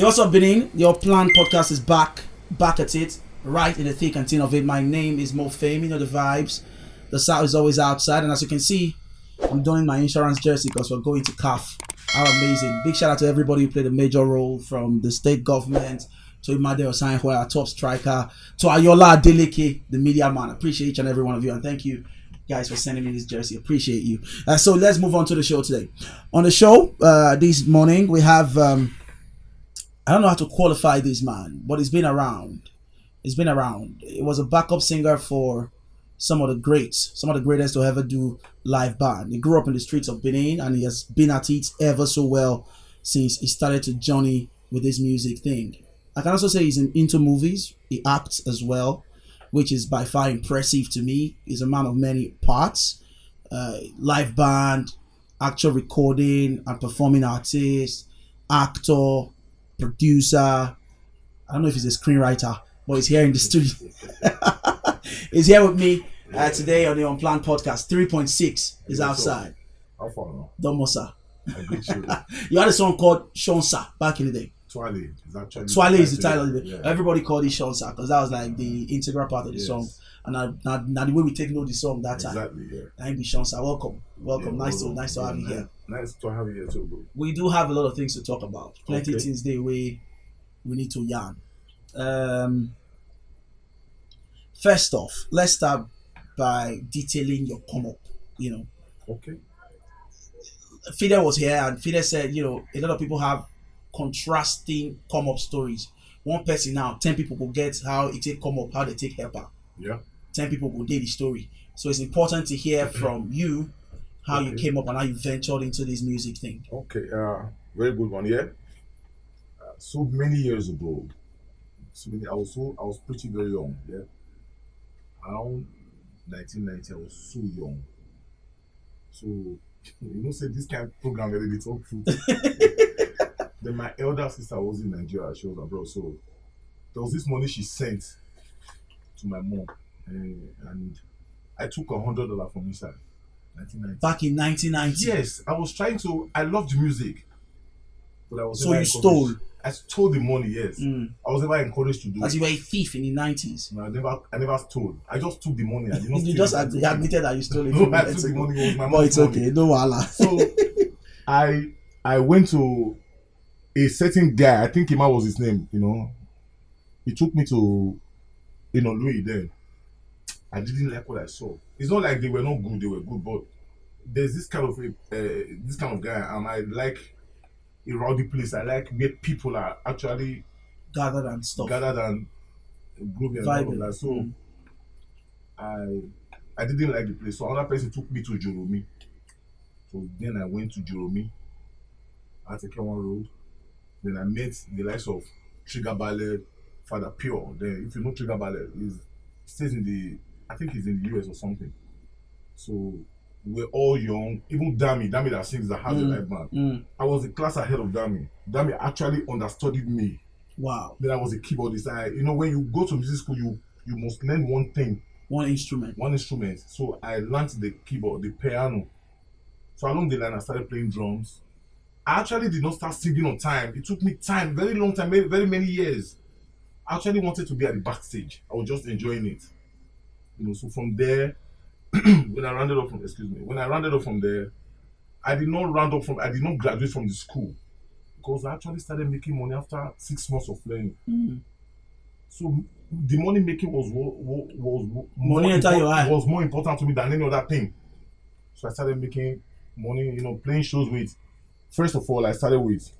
What's up, Benin? The Onplanned Podcast is back at it, right in the thick and thin of it. My name is Mo Fame, you know the vibes. The South is always outside, and as you can see, I'm donning my insurance jersey because we're going to CAF. How amazing. Big shout out to everybody who played a major role, from the state government to Imade Osanhwe, our top striker, to Ayola Adeleke, the media man. Appreciate each and every one of you, and thank you guys for sending me this jersey. Appreciate you. So let's move on to the show today. On the show this morning, we have... I don't know how to qualify this man, but he's been around. He was a backup singer for some of the greatest to ever do live band. He grew up in the streets of Benin, and he has been at it ever so well since he started to journey with this music thing. I can also say he's into movies. He acts as well, which is by far impressive to me. He's a man of many parts. Live band, actual recording and performing artist, actor, producer. I don't know if he's a screenwriter, but he's here in the studio. He's here with me today on the Onplanned Podcast. 3.6 is outside. How far now? Domosa. I greet you. You had a song called Shonsa back in the day. Twale is actually... Twale is the title of it. Yeah. Everybody called it Shonsa because that was like the integral part of the song. And now the way we take note of the song that time. Exactly, yeah. Thank you, Shonsa. Welcome. Yeah, Nice to have you here. Nice to have you here too, bro. We do have a lot of things to talk about. Plenty of things we need to yarn. First off, let's start by detailing your come up. Okay. Fidel was here, and Fidel said, a lot of people have contrasting come up stories. One person now, 10 people will get how it take come up, how they take help out. Yeah. 10 people will get the story. So it's important to hear from you how you came up and how you ventured into this music thing. Okay. Very good one. Yeah. So many years ago, I was pretty very young. Yeah. Around 1990, I was so young. So say this kind of program where they talk truth. Then my elder sister was in Nigeria. She was abroad. So there was this money she sent to my mom, and I took $100 from inside. 1990. Back in 1990. Yes, I loved music, but I was so you stole. I stole the money. Yes, I was never encouraged to do. As you were a thief in the 90s. No, I never stole. I just took the money. I did not. You just admitted that you stole it. No, I took the money. It was my but it's money. Okay, no wala. So I went to a certain guy. I think Ima was his name. He took me to Louis then. I didn't like what I saw. It's not like they were not good, they were good, but there's this kind of guy, and I like a rowdy place. I like where people are actually gathered and groovy and all of that. So I didn't like the place. So another person took me to Joromi. So then I went to Joromi at Ekewan Road. Then I met the likes of Trigger Ballet, Father Pure. Then if you know Trigger Ballet, he stays I think he's in the US or something. So we're all young. Even Dami that sings, that has a live band. I was the class ahead of Dami. Dami actually understudied me. Wow. Then I was a keyboardist. When you go to music school, you must learn one thing. One instrument. So I learned the keyboard, the piano. So along the line, I started playing drums. I actually did not start singing on time. It took me time, very long time, very, very many years. I actually wanted to be at the backstage. I was just enjoying it. So from there, when I rounded up from there, I did not graduate from the school because I actually started making money after 6 months of learning. So the money making was more important to me than any other thing. So I started making money, playing shows with. First of all, I started with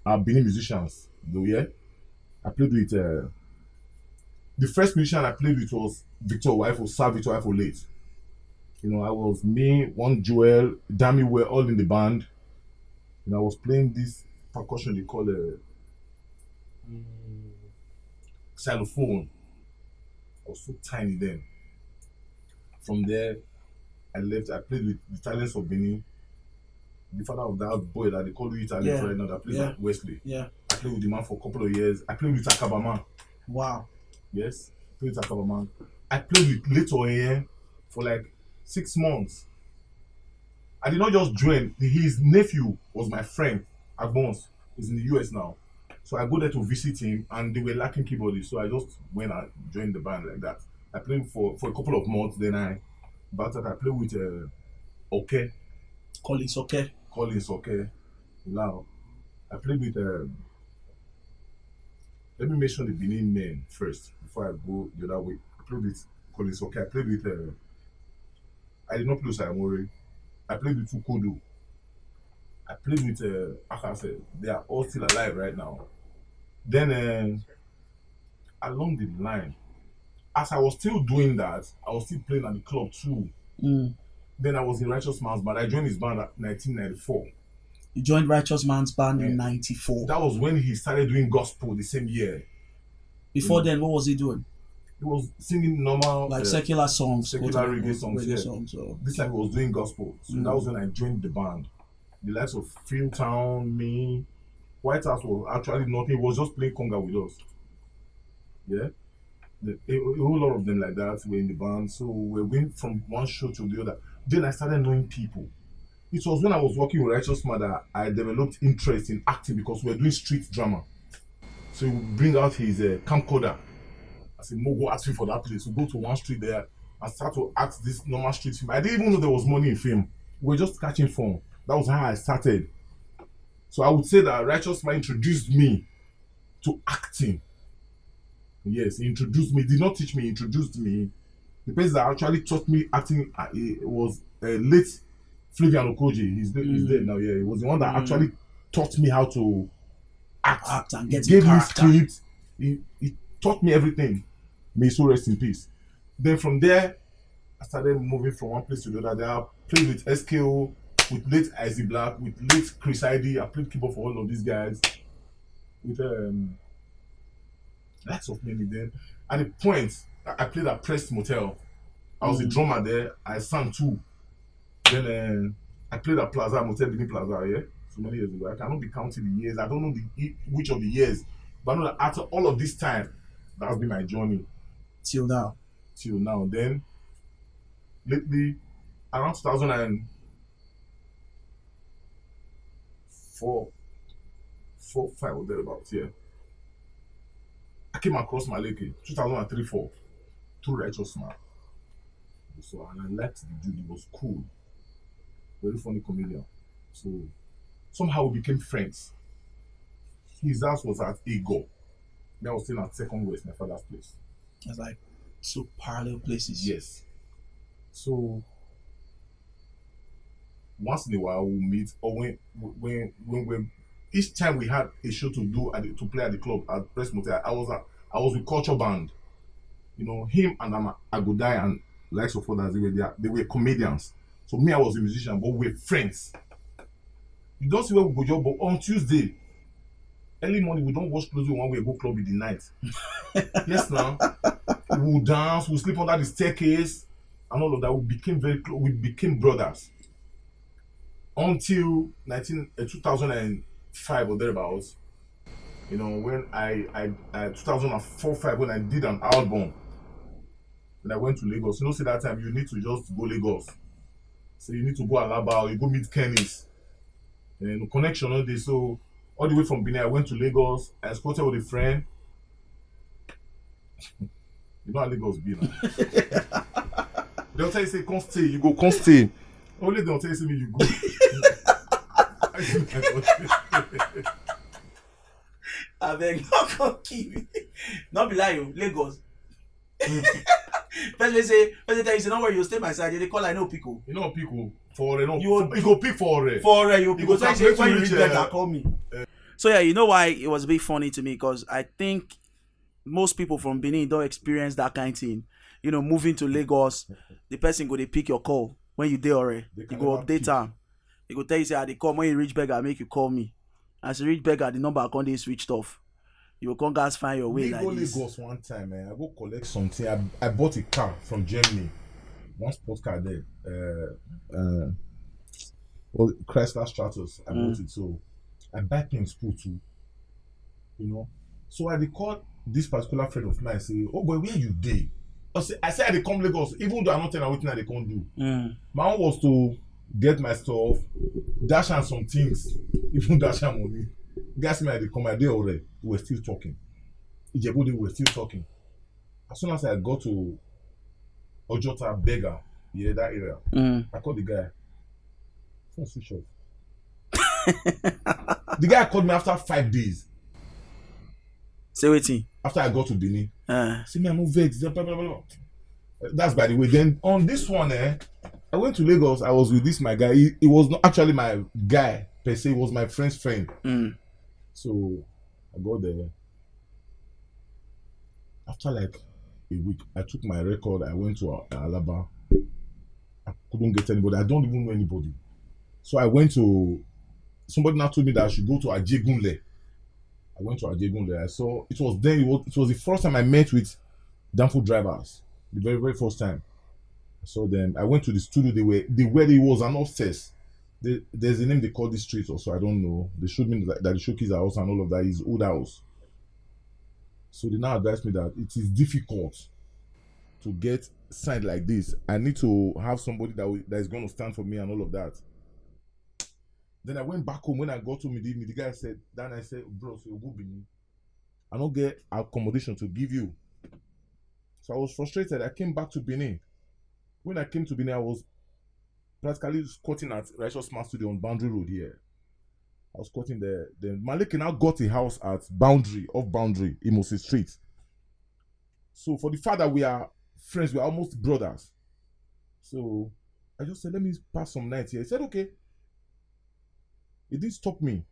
Benin musicians. I played with. The first musician I played with was Victor Wifo late. I was me, one Joel, Dami were all in the band. I was playing this percussion they call xylophone. I was so tiny then. From there, I left. I played with the Talents of Benin. The father of that boy that they call you Talents right now that plays at Wesley. Yeah. I played with the man for a couple of years. I played with Akabama. Wow. Yes, played with Akabama. I played with Leto here for like 6 months. I did not just join. His nephew was my friend, Agbons. He's in the US now. So I go there to visit him, and they were lacking keyboardists. So I just went and joined the band like that. I played for a couple of months. Then I played with Okay. Collins, okay. Collins, okay. Now, I played with. Let me mention the Benin men first before I go the other way. I played with Collins, okay. I played with. I did not play with Sayamori. I played with Fukodo. I played with. Like I said, they are all still alive right now. Then, along the line, as I was still doing that, I was still playing at the club too. Then I was in Righteous Man's band. I joined his band at 1994. You joined Righteous Man's band in 94. That was when he started doing gospel the same year. Before then, what was he doing? He was singing normal... Like secular songs. Secular reggae songs, yeah. Or... This time he was doing gospel. So that was when I joined the band. The likes of Philtown, me... White House was actually nothing. He was just playing conga with us. Yeah? A whole lot of them like that were in the band. So we went from one show to the other. Then I started knowing people. It was when I was working with Righteous Man that I developed interest in acting because we were doing street drama. So he would bring out his camcorder. I said, Mo, go ask me for that place. We go to one street there and start to act this normal street film. I didn't even know there was money in film. We were just catching fun. That was how I started. So I would say that Righteous Man introduced me to acting. Yes, he introduced me. He did not teach me, he introduced me. The person that actually taught me acting was late Flavian Okoji. He's dead now, yeah. He was the one that actually taught me how to act and get gave me character. scripts. He taught me everything. May he so rest in peace. Then from there, I started moving from one place to the other. I played with SKO, with late Isaac Black, with late Chris ID. I played keyboard for all of these guys. With lots of many then. At the point, I played at Press Motel. I was a drummer there. I sang too. Then I played at Plaza Motel, Benin Plaza, yeah, so many years ago. I cannot be counting the years. I don't know which of the years, but I know that after all of this time, that's been my journey till now. Then lately, around 2004, 5 or thereabouts, yeah, I came across Maleke 2003-4 through Righteous Man. So and I liked the dude. He was cool, very funny comedian. So somehow we became friends. His house was at Ego. I was staying at Second West, my father's place. It's like two parallel places. Yes. So once in a while we'll meet, or when each time we had a show to do to play at the club at Press Motel, I was with Culture Band. You know, him and Agodai and likes of others, they were comedians. So me, I was a musician, but we were friends. You don't see where we go job, but on Tuesday, early morning, we don't watch closely when we go club in the night. Yes, now. We'll dance, we'll sleep under the staircase, and all of that. We became very close, we became brothers. Until 2005 or thereabouts, you know, when I 2004-5, when I did an album, and I went to Lagos. You know, see that time you need to just go Lagos. So you need to go Alaba or you go meet Kenny's. And connection all day. So all the way from Benin, I went to Lagos. I spotted with a friend. You know how Lagos be now. They'll tell you, say, can't stay. You go, can't stay. Only they'll tell you, say, you go. I beg, not kill me. Not be lying, Lagos. First they tell you, say, don't worry, you stay my side. They call I know Pico. You know Pico for no. You go pick for you Pico. So say when you reach back, call me. So yeah, you know why it was a bit funny to me, because I think most people from Benin don't experience that kind of thing. You know, moving to Lagos, the person go they pick your call when you there already. You go update time. They go tell you say they come when you reach Beggar, make you call me. As you reach Beggar, the number account is switched off. You will come guys find your way me like go this. Lagos one time, man. I go collect something. I bought a car from Germany. One sports car there. Well, Chrysler Stratus. I bought it. So I buy things too. You know. So I called this particular friend of mine. Say, oh boy, where you dey? I said I come Lagos, even though I'm not telling everything I can't do. My own was to get my stuff, dash and some things, even dash and money. Guys, me, they come my day already. We were still talking. Ijebu, we were still talking. As soon as I got to Ojota Beggar, yeah, that area, I called the guy. Phone switch off. The guy called me after 5 days. Say waiting. After I got to Benin. See me, I'm not vexed. Blah, blah, blah. That's by the way. Then on this one, I went to Lagos. I was with this my guy. He was not actually my guy per se. He was my friend's friend. So I got there. After like a week, I took my record. I went to Alaba. I couldn't get anybody. I don't even know anybody. So I went to. Somebody now told me that I should go to Ajegunle. I went to Ajegunle. I saw it was then. It was the first time I met with Danfo drivers. The very, very first time. So then I went to the studio. Where it was an upstairs. There's a name they call this street also. I don't know. They showed me that the showcase house and all of that is old house. So they now advised me that it is difficult to get signed like this. I need to have somebody that is going to stand for me and all of that. Then I went back home. When I got to me, the guy said, then I said, bro, so you go Benin. I don't get accommodation to give you. So I was frustrated. I came back to Benin. When I came to Benin, I was practically squatting at Righteous Smart Studio on Boundary Road here. I was squatting there. Then Maleke now got a house at off Boundary, Imosi Street. So for the fact that we are friends, we are almost brothers. So I just said, let me pass some nights here. He said, okay. It didn't stop me.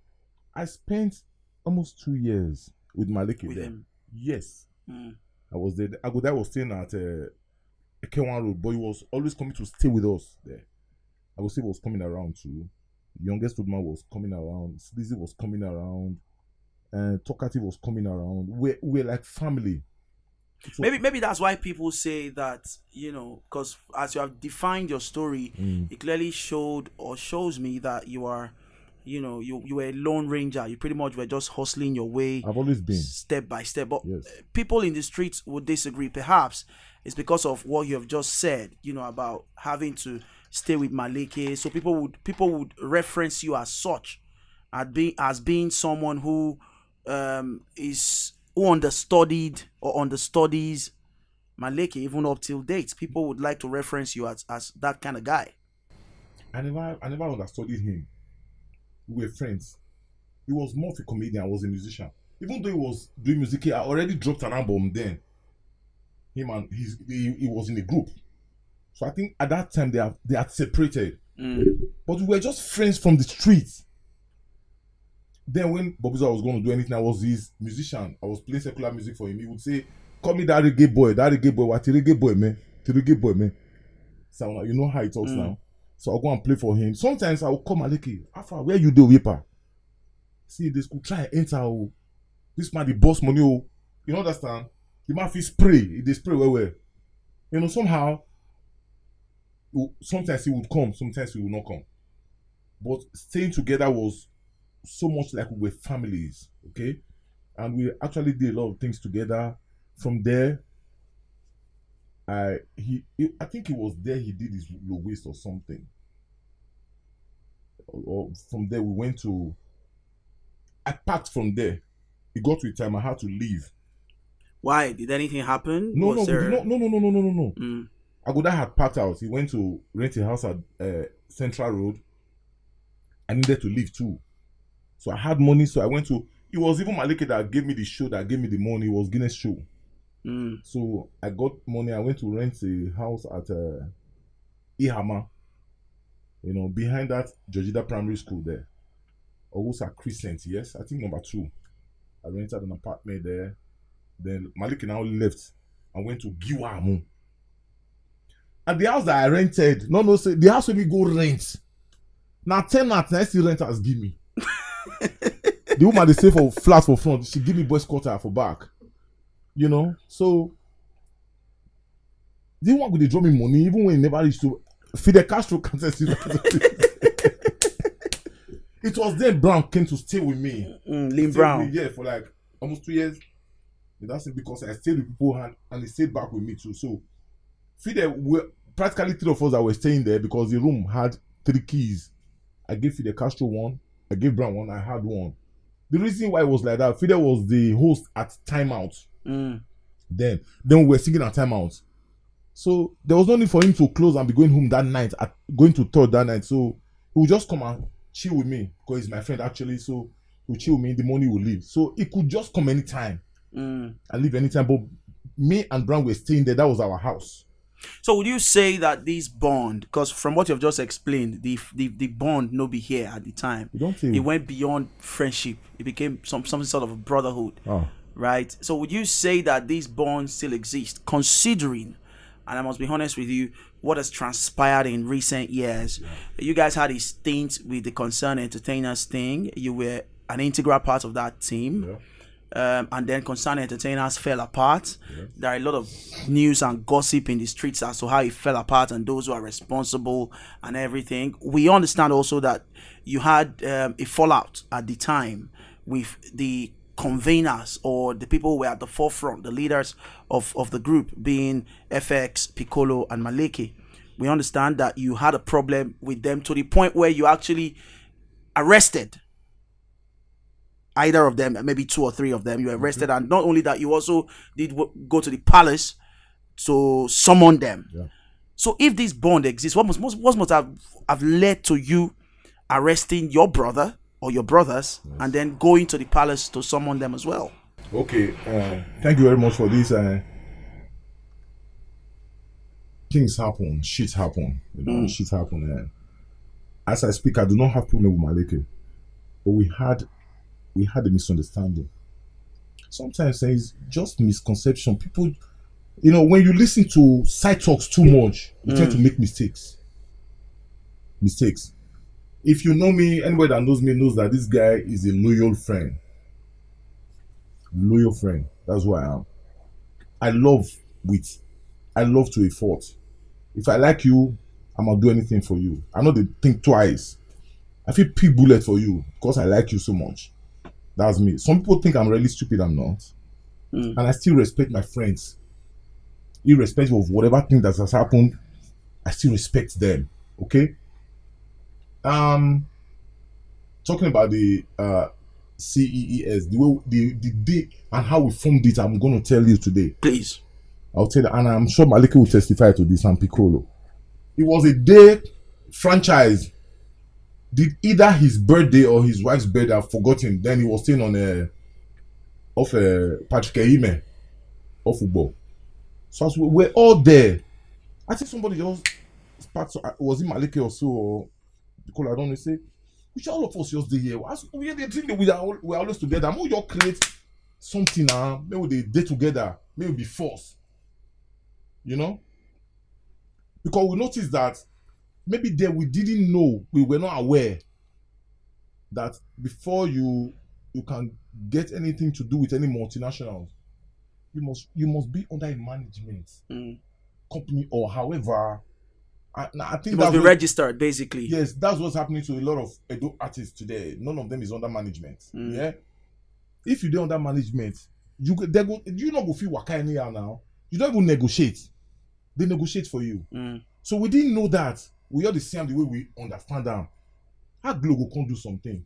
I spent almost 2 years with Maleke with there. him. Yes. I was there. Agoda was staying at K1 Road, but he was always coming to stay with us there. Agose was coming around too. Youngest Woodman was coming around. Sleazy was coming around. And Talkative was coming around. We're like family. So, maybe that's why people say that, because as you have defined your story, it clearly shows me that you are, you were a lone ranger. You pretty much were just hustling your way. I've always been step by step. But yes. People in the streets would disagree. Perhaps it's because of what you have just said, about having to stay with Maleke. So people would reference you as such, as being someone who understudied or understudies Maleke even up till date. People would like to reference you as that kind of guy. I never understudied him. We were friends. He was more of a comedian. I was a musician. Even though he was doing music, I already dropped an album then. Him and he was in a group. So I think at that time they had separated. But we were just friends from the streets. Then when Bobuza was going to do anything, I was his musician. I was playing secular music for him. He would say, call me that reggae boy, what reggae boy, man. So you know how he talks now. So I'll go and play for him. Sometimes I'll call Maleke, Alpha, where you do, Whipper? See, they could try and enter. This man, the boss money. You understand? The man feel spray. They spray well. Somehow, sometimes he would come, sometimes he would not come. But staying together was so much like we were families, okay? And we actually did a lot of things together. From there, I think he was there. He did his low waist or something. Or from there, we went to. I packed from there. It got to a time I had to leave. Why? Did anything happen? No. Agoda had packed out. He went to rent a house at Central Road. I needed to leave too. So I had money. So I went to. It was even Maleke that gave me the show, that gave me the money. It was Guinness show. So I got money. I went to rent a house at Ihama. Behind that Georgida Primary School there. Ogusa Crescent, yes. I think number 2. I rented an apartment there. Then Maleke now left and went to Giwamu. And the house that I rented, say the house when we go rent. Now 10 nights, I still renters give me. The woman they say for flat for front, she give me boys quarter for back. So the one could they draw me money even when he never reached to Fidel Castro contest. It was then Brown came to stay with me. Lynn Brown. Yeah, for like almost 2 years. That's it, because I stayed with people and he stayed back with me too. So Fidel, practically 3 of us that were staying there because the room had 3 keys. I gave Fidel Castro one, I gave Brown one, I had one. The reason why it was like that, Fidel was the host at timeout. Mm. Then we were singing at timeout. So there was no need for him to close and be going home that night, going to third that night. So he would just come and chill with me because he's my friend actually. So he would chill with me. The money will leave. So he could just come anytime and leave anytime. But me and Brown were staying there. That was our house. So would you say that this bond, because from what you've just explained, the bond no be here at the time. You don't think it went beyond friendship. It became something sort of a brotherhood. Oh. Right? So would you say that these bonds still exist, considering, and I must be honest with you, what has transpired in recent years? Yeah. You guys had a stint with the Concerned Entertainers thing. You were an integral part of that team. Yeah. And then Concerned Entertainers fell apart. Yes. There are a lot of news and gossip in the streets as to how it fell apart and those who are responsible and everything. We understand also that you had a fallout at the time with the conveners or the people who were at the forefront, the leaders of the group, being FX, Piccolo, and Maleke. We understand that you had a problem with them to the point where you actually arrested either of them, maybe two or three of them. You arrested, and not only that, you also did go to the palace to summon them. Yeah. So if this bond exists, what must have led to you arresting your brother or your brothers, yes, and then going to the palace to summon them as well? Okay, thank you very much for this. Things happen, shit happen, shit happen. As I speak, I do not have problem with Maleke, but we had a misunderstanding. Sometimes it's just misconception. People, when you listen to side talks too much, you tend to make mistakes. If you know me, anybody that knows me knows that this guy is a loyal friend. Loyal friend. That's who I am. I love to a fault. If I like you, I'm gonna do anything for you. I know they think twice. I feel pick bullet for you because I like you so much. That's me. Some people think I'm really stupid. I'm not. And I still respect my friends. Irrespective of whatever thing that has happened, I still respect them. Okay? Talking about the CEES, the day and how we formed it, I'm going to tell you today. Please. I'll tell you, and I'm sure Maleke will testify to this, and Piccolo. It was a day franchise. Did either his birthday or his wife's birthday, I've forgotten. Then he was staying on Patrick Ehime of football. So as we're all there, I think somebody just was it Maleke or so, or Piccolo, I don't know, say, we should all of us just there. We are the thing that we are always together. Maybe you create something now, maybe they day together, maybe be forced. Because we noticed that maybe there we didn't know, we were not aware that before you can get anything to do with any multinationals, you must be under a management company or however. I think it must be registered, basically. Yes, that's what's happening to a lot of Edo artists today. None of them is under management. Yeah, if you do under management, you not go feel waka anyhow now. You don't even negotiate. They negotiate for you. So we didn't know that. We all the same the way we understand them. How Globo can't do something?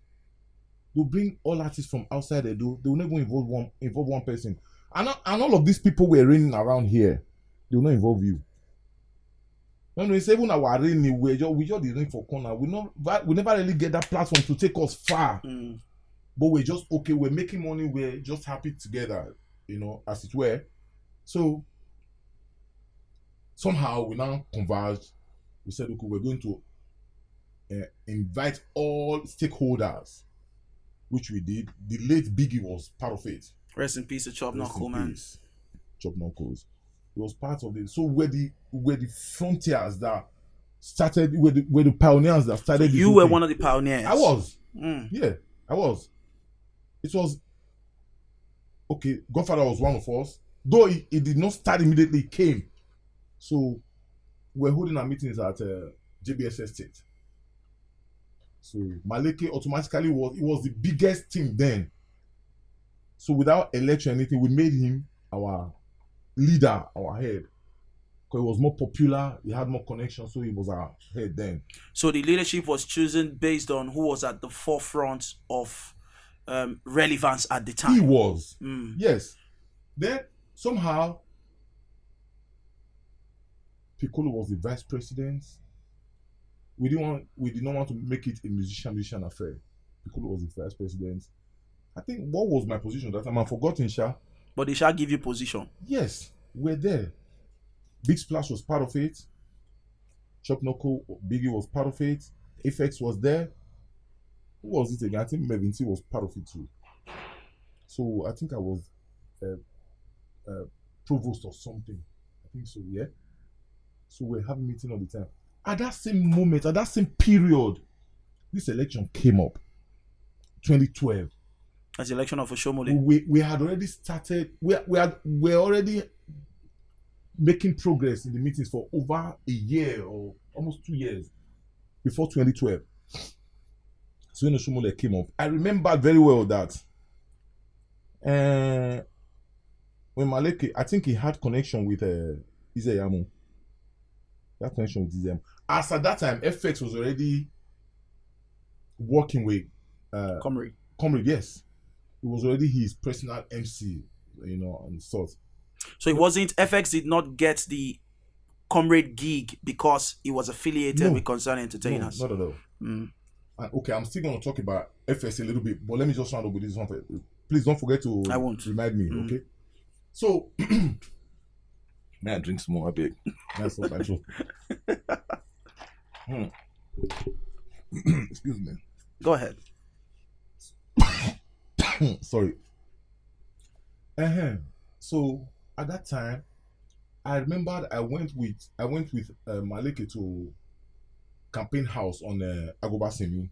They'll bring all artists from outside Edo. They will never involve one person. And all of these people were reigning around here. They will not involve you. When we say even our reigning, we just the ring for corner. We never really get that platform to take us far. But we're just okay. We're making money. We're just happy together, as it were. So somehow we now converged. We said, okay, we're going to invite all stakeholders, which we did. The late Biggie was part of it. Rest in peace to Chop Knuckle, man. Chop Knuckles. He was part of it. So we're the frontiers that started, we're the pioneers that started. So you were one of the pioneers. I was. Yeah, I was. It was, okay, Godfather was one of us. Though it did not start immediately, it came. So we're holding our meetings at JBS Estate. So Maleke automatically was the biggest team then. So without election or anything, we made him our leader, our head. Because he was more popular, he had more connections, so he was our head then. So the leadership was chosen based on who was at the forefront of relevance at the He time. was. Yes. Then somehow Piccolo was the vice president. We did not want to make it a musician affair. Piccolo was the vice president. I think what was my position at that time? I've forgotten, Sha. But they shall give you position. Yes, we're there. Big Splash was part of it. Chop Noko, Biggie was part of it. FX was there. Who was it again? I think Melvin T was part of it too. So I think I was provost or something. I think so, yeah. So we're having meeting all the time. At that same moment, at that same period, this election came up. 2012. As the election of Oshomole. We had already started. We're already making progress in the meetings for over a year or almost 2 years before 2012. So when Oshomole came up, I remember very well that when Maleke, I think he had connection with Izeyamu. That connection with Izeyamu. As at that time, FX was already working with Comrade, yes. It was already his personal MC, and sort. So it wasn't, FX did not get the Comrade gig because he was affiliated with Concern Entertainers. No, not at all. And okay, I'm still going to talk about FX a little bit, but let me just round up with this one. Please don't forget to remind me, okay? So, may I drink some more? I beg. That's what I do. Excuse me. Go ahead. Sorry. So at that time, I remembered I went with Maleke to campaign house on Agoba Semi.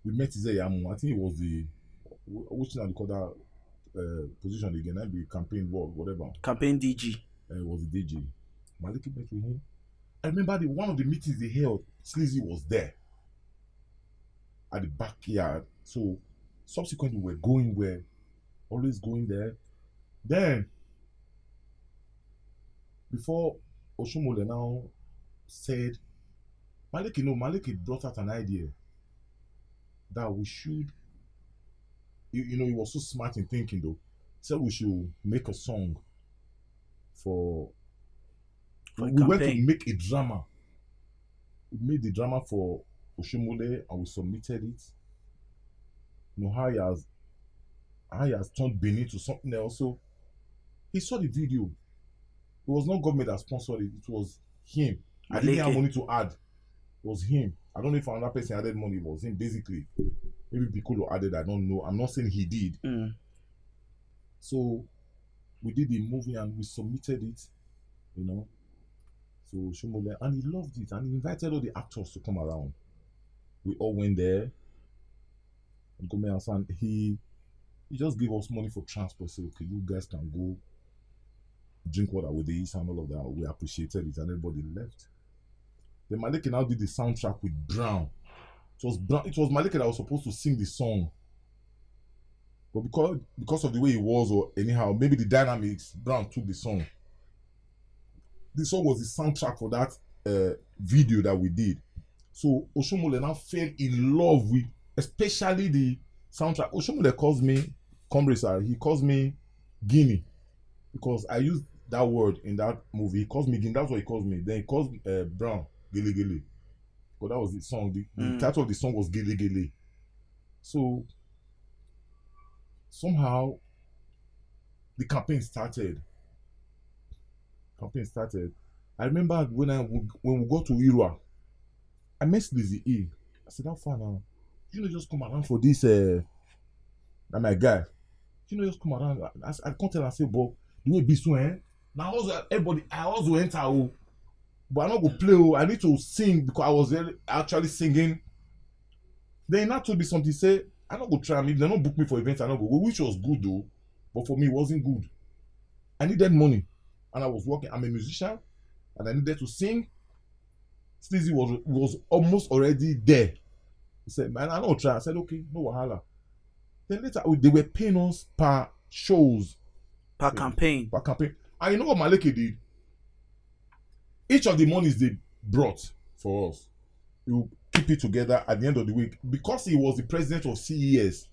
We met Izeyamu. I think it was which one they call that position again? That'd be campaign work, whatever. Campaign DG. It was the DG. Maleke met with him. I remember one of the meetings they held, Sleazy was there at the backyard. So subsequently, we're always going there. Then, before Oshomole now said, Maleke brought out an idea that we should, he was so smart in thinking though. He said we should make a song we went to make a drama. We made the drama for Oshomole and we submitted it. How he has turned Benin to something else. So he saw the video. It was not government that sponsored it. It was him. I didn't have money to add. It was him. I don't know if another person added money. It was him basically. Maybe Piccolo added. I don't know. I'm not saying he did. So we did the movie and we submitted it. So Oshomole, and he loved it and he invited all the actors to come around. We all went there. And he just gave us money for transport. So okay, you guys can go drink water with this and all of that. We appreciated it and everybody left. Then Maleke now did the soundtrack with Brown. It was Maleke that was supposed to sing the song. But because of the way he was, or anyhow, maybe the dynamics, Brown took the song. The song was the soundtrack for that video that we did. So Oshomole now fell in love with, especially the soundtrack. Oshomole calls me, he calls me Guinea, because I used that word in that movie. He calls me Guinea, that's what he calls me. Then he calls Brown, Gele Gele. Because that was the song. The title of the song was Gele Gele. So, somehow, the campaign started. I remember when we got to Irua, I met Lizzie E. I said, how far now? Just come around for this, that my guy. Just come around. I can't tell and say, but the way be so, now everybody, I also enter, but I'm not going to play, I need to sing because I was actually singing. Then he not told me something, say, I'm not going to try, if they don't book me for events, I'm not going to go, which was good though, but for me, it wasn't good. I needed money, and I was working, I'm a musician, and I needed to sing. Sleazy was almost already there. He said, man, I don't try. I said, okay, no wahala. Then later, they were paying us per shows. Per campaign. And you know what Maleke did? Each of the monies they brought for us, he will keep it together at the end of the week. Because he was the president of CES,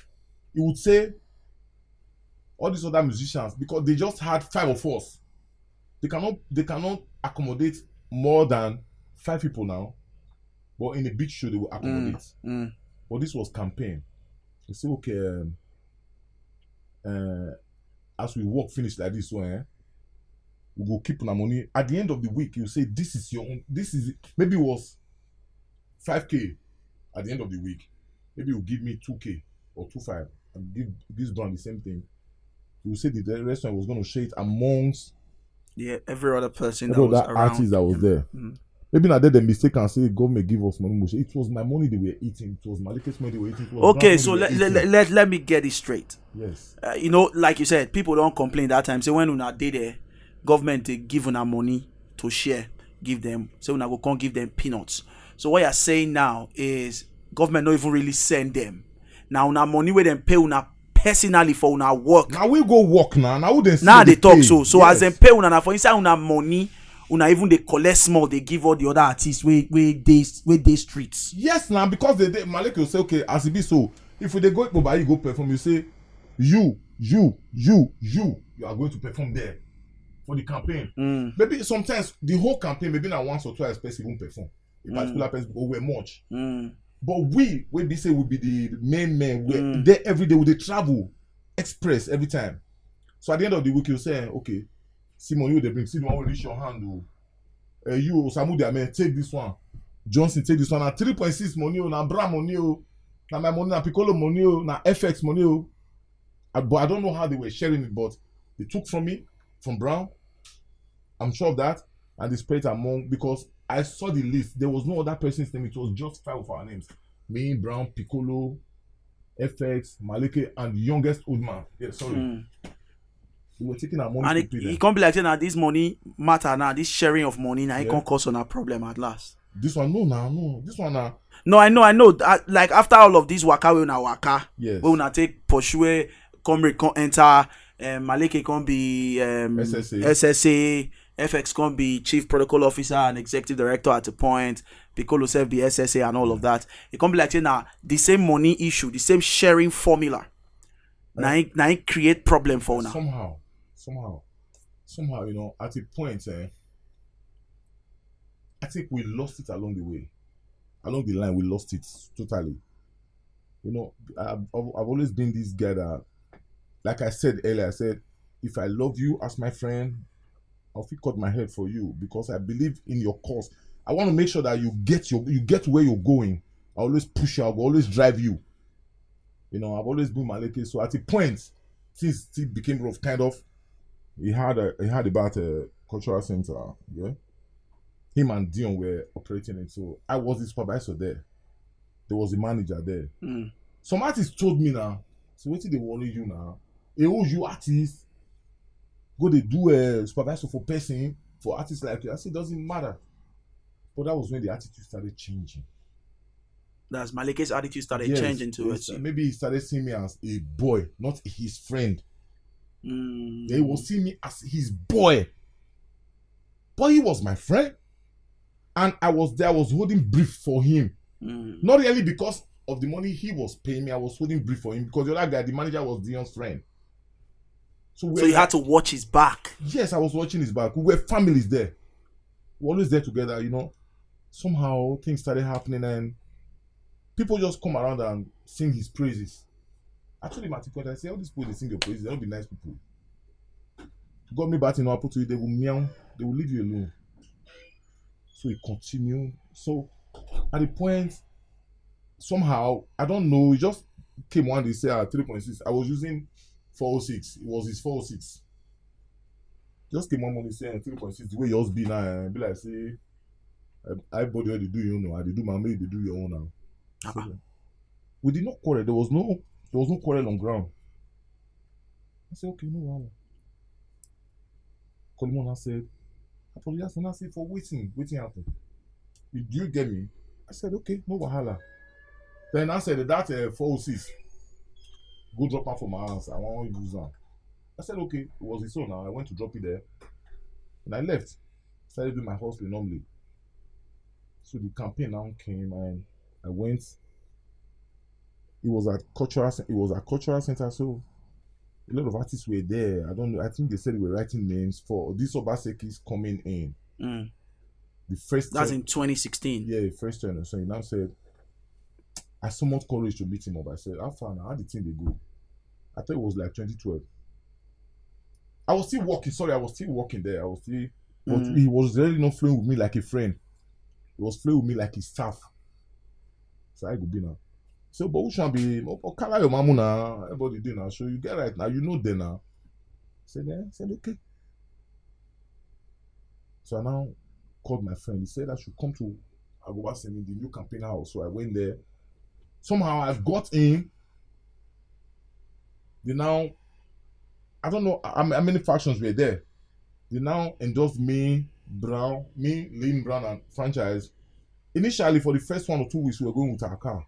he would say all these other musicians, because they just had 5 of us. They cannot accommodate more than 5 people now. But in a big show, they will accommodate. But this was campaign. They say, okay, as we work finish like this one, we go keep our money. At the end of the week, you say, this is your own. This is, maybe it was 5K at the end of the week. Maybe you give me 2K or 2.5 and give this brand the same thing. You say the restaurant was going to share it amongst every other person that was around. Artist that was there. Maybe not the mistake and say government give us money. It was my money they were eating. It was Maleke's money they were eating. Okay, so let me get it straight. Yes. Like you said, people don't complain that time. Say when una dey there, government they give una money to share, give them. So una go can't give them peanuts. So what you're saying now is government don't even really send them. Now una money where them pay una personally for una work. Now we go work now. Now they talk so. So yes. As them pay una for inside una money. Una even they collect small, they give all the other artists where they streets. Yes, now because they Maleke will say, okay, as it be so, if they go by you go perform, you say, you are going to perform there for the campaign. Maybe sometimes the whole campaign, maybe not once or twice person won't perform. A particular person over much. But we be say will be the main men. We're there every day. They travel express every time. So at the end of the week, you say, okay. Simon, you they bring. See the one will reach your hand. You, Samu, they take this one. Johnson, take this one. Now 3.6 money, now Bra money, now my money, now Piccolo money, now FX money. But I don't know how they were sharing it, but they took from me, from Brown. I'm sure of that. And they spread it among, because I saw the list. There was no other person's name. It was just 5 of our names. Me, Brown, Piccolo, FX, Maleke, and the youngest old man. Yeah, sorry. We were taking our money and it can't be like saying that this money matter now, this sharing of money now, it can't cause on a problem at last. This one, no. This one, No, I know. Like after all of this waka, we waka. Yes. We will take Poshue, come enter, Maleke can be SSA, FX can be Chief Protocol Officer and Executive Director at a point, Piccolo self be SSA and all of that. It can't be like saying now the same money issue, the same sharing formula. Now it create problem for now. Somehow, at a point, I think we lost it along the way. Along the line, we lost it totally. I've always been this guy that, like I said earlier, I said, if I love you as my friend, I'll cut my head for you because I believe in your cause. I want to make sure that you get where you're going. I always push you. I will always drive you. I've always been Maleke. So at a point, things became rough, kind of. He had about a cultural center, yeah. Him and Dion were operating it, so I was the supervisor there. There was a manager there. Some artists told me now, so what did they worry you now? You artists go they do a supervisor for person for artists like you. I said it doesn't matter. But that was when the attitude started changing. That's Maleke's attitude started changing to it. Maybe he started seeing me as a boy, not his friend. He was seeing me as his boy. But he was my friend. And I was there, I was holding brief for him. Not really because of the money he was paying me, I was holding brief for him because the other guy, the manager, was Dion's friend. So you had to watch his back. Yes, I was watching his back. We were families there. We were always there together, Somehow things started happening and people just come around and sing his praises. I told him at the point, I say, all these people, they sing your praises, they don't be nice people. Got me back in our put they will meow, they will leave you alone. So he continued. So at the point, somehow, I don't know, he just came one day, say 3.6. I was using 406. It was his 406. Just came one morning saying 3.6, the way yours be now, be like, say, everybody already do, I do my mate, they do your own now. So, we did not quarrel. There was no quarrel on ground. I said, okay, no wahala. Colimon said, I apologize and I said, for waiting happened. Do you get me? I said, okay, no wahala. Then I said, that 406, go drop her for my house. I want to use that. I said, okay, it was his own now. I went to drop it there. And I left. Started doing my hustling normally. So the campaign now came and I went. It was at cultural center, so a lot of artists were there. I don't know. I think they said they were writing names for these Obasekis coming in. The first. That's in 2016. Yeah, first turn. So he now said, I summoned courage to meet him up. I said, how far now? How did the thing they go? I thought it was like 2012. I was still working. Sorry, I was still working there. But he was really not flowing with me like a friend. He was flowing with me like his staff. So I could be now. So, but which one be? Kala your mamu now. Everybody do now. So you get right now. You know them now. Said okay. So I now called my friend. He said I should come to Agobasemi, the new campaign house. So I went there. Somehow I got in. They now, I don't know how many factions were there. They now endorsed me, Lynn Brown, and franchise. Initially, for the first 1 or 2 weeks, we were going with our car.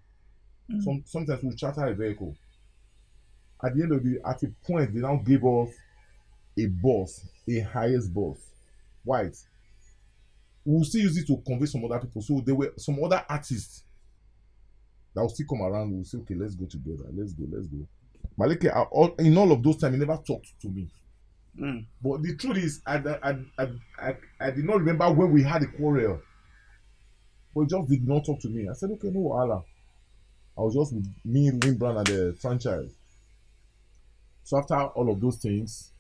Sometimes we charter a vehicle. At the end of at a point, they now gave us a bus, a highest bus, white. We will still use it to convey some other people. So there were some other artists that will still come around. We will say, okay, let's go together. Let's go. Maleke, in all of those times, he never talked to me. But the truth is, I did not remember when we had a quarrel. But he just did not talk to me. I said, okay, no, Allah. I was just with me, Lynn Brown, and the franchise. So after all of those things,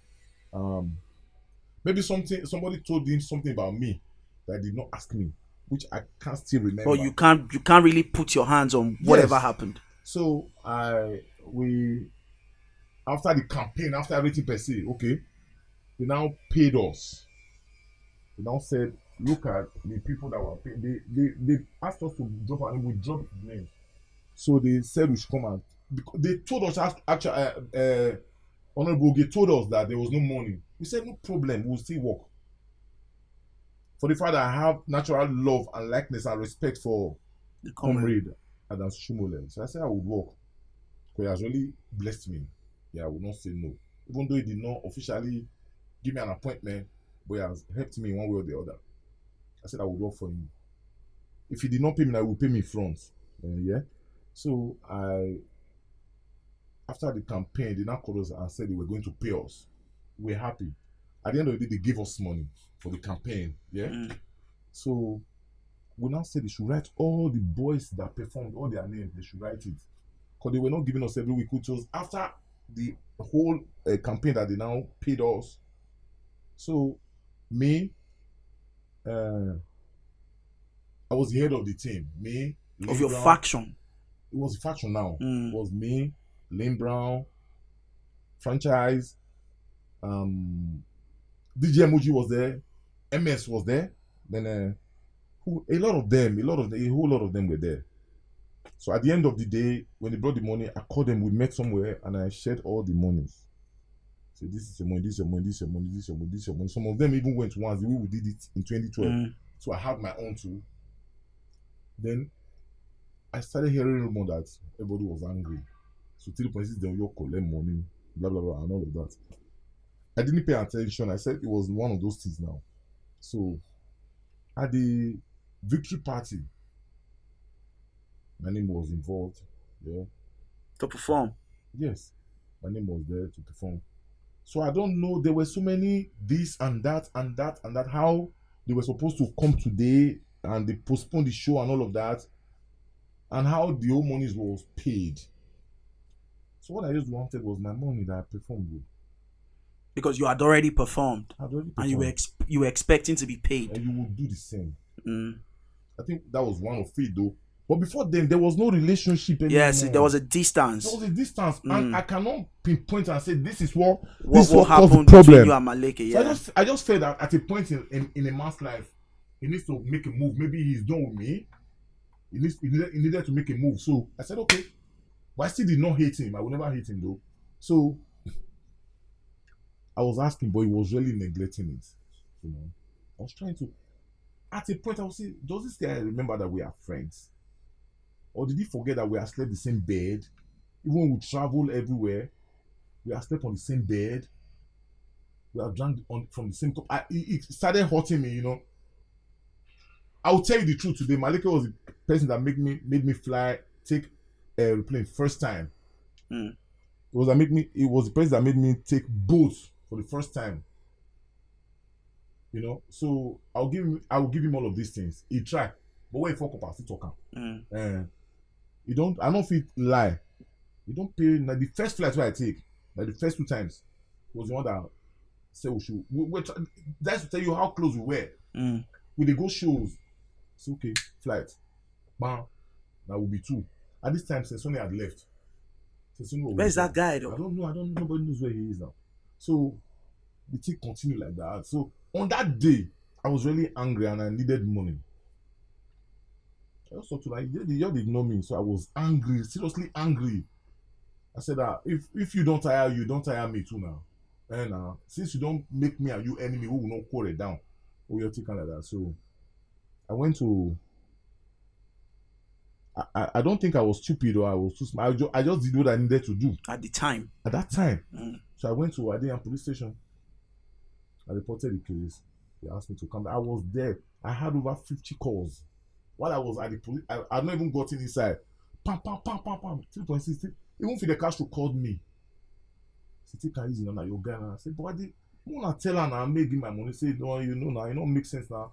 maybe somebody told him something about me that did not ask me, which I can't still remember. But you can't really put your hands on whatever happened. So after the campaign, after everything per se, okay, they now paid us. They now said, look at the people that were paid. They asked us to drop our name. We dropped the name. So they said we should come out. Because they told us, actually, Honorable Oge told us that there was no money. We said, no problem, we'll still work. For the fact that I have natural love and likeness and respect for the comrade Adam Shumole. So I said I would work. Because he has really blessed me. Yeah, I would not say no. Even though he did not officially give me an appointment, but he has helped me one way or the other. I said I would work for him. If he did not pay me, I would pay me front. Yeah. So after the campaign, they now called us and said they were going to pay us. We're happy. At the end of the day, they gave us money for the campaign. Yeah. So we now said they should write all the boys that performed, all their names, they should write it. Because they were not giving us every week, which was after the whole campaign that they now paid us. So me, I was the head of the team. Me, of your faction. It was a faction now. It was me, Lynn Brown, franchise, DJ Emoji was there, MS was there, then a whole lot of them were there. So at the end of the day, when they brought the money, I called them, we met somewhere, and I shared all the monies. So this is your money, this is your money, this is your money, this is your money, this is your money. Some of them even went once, the way we did it in 2012. So I had my own too. Then I started hearing rumor that everybody was angry. So 3.6 then you collect money, blah blah blah, and all of that. I didn't pay attention. I said it was one of those things now. So at the victory party, my name was involved. Yeah. To perform. Yes. My name was there to perform. So I don't know. There were so many this and that and that and that. How they were supposed to come today and they postponed the show and all of that. And how the whole money was paid. So what I just wanted was my money that I performed with. Because you had already performed. And you were expecting to be paid. And you would do the same. I think that was one of it though. But before then, there was no relationship anymore. Yes, there was a distance. And I cannot pinpoint and say this is what happened between you and Maleke. Yeah. So I just felt that at a point in a man's life, he needs to make a move. Maybe he's done with me. He needed to make a move. So I said, okay. But I still did not hate him. I would never hate him though. So I was asking, but he was really neglecting it. You know, I was trying to. At a point, I was saying, does this guy remember that we are friends? Or did he forget that we have slept the same bed? Even when we travel everywhere, we have slept on the same bed. We have drank from the same cup. It started hurting me, you know. I will tell you the truth today. Maleke was the person that made me fly, take airplane first time. Mm. It was the person that made me take boat for the first time. You know, so I will give him all of these things. He try, but when he fuck up, I still talk him. I don't feel lie. You don't pay. Like the first flight where I take, like the first 2 times, was the one that said we should. That's to tell you how close we were. We dey go shows. It's okay, flight. Bam. That will be 2. At this time, Sensoni had left. Where's that guy though? I don't know. Nobody knows where he is now. So the thing continued like that. So on that day, I was really angry and I needed money. I also to like they just ignore me, so I was angry, seriously angry. I said that if you don't tire me too now. And since you don't make me and you enemy, we will not call it down. Or you're taking like that. So I went to. I don't think I was stupid or I was too smart. I just did what I needed to do At the time. at that time. So I went to Adian police station. I reported the case. They asked me to come. I was there. I had over 50 calls. While I was at the police, I had not even gotten inside. Pam, pam, pam, pam, pam. 3.6. Even Fidel Castro called me. He said, "Can you know your guy?" I said, "But I want to tell her now. I'm making my money." Say, "No, you know now. It don't make sense now."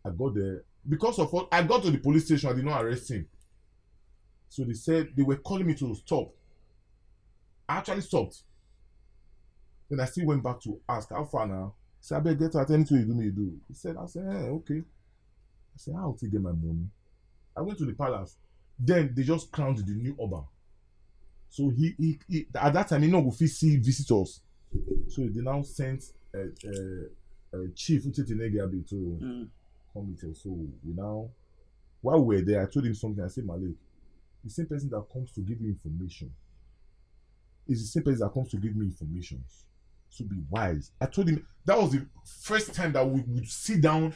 I got there. Because of what I got to the police station, I did not arrest him. So they said they were calling me to stop. I actually stopped. Then I still went back to ask, "How far now?" He said, "I better get to attend to you, do me, you do." He said, I said, okay. I said, "How to get my money?" I went to the palace. Then they just crowned the new Oba. So he at that time, he not go fit see visitors. So they now sent Chief Uchetinegyabi to come with us. So we now, while we were there, I told him something. I said, "Maleke, the same person that comes to give you information is the same person that comes to give me information. So be wise." I told him that was the first time that we would sit down.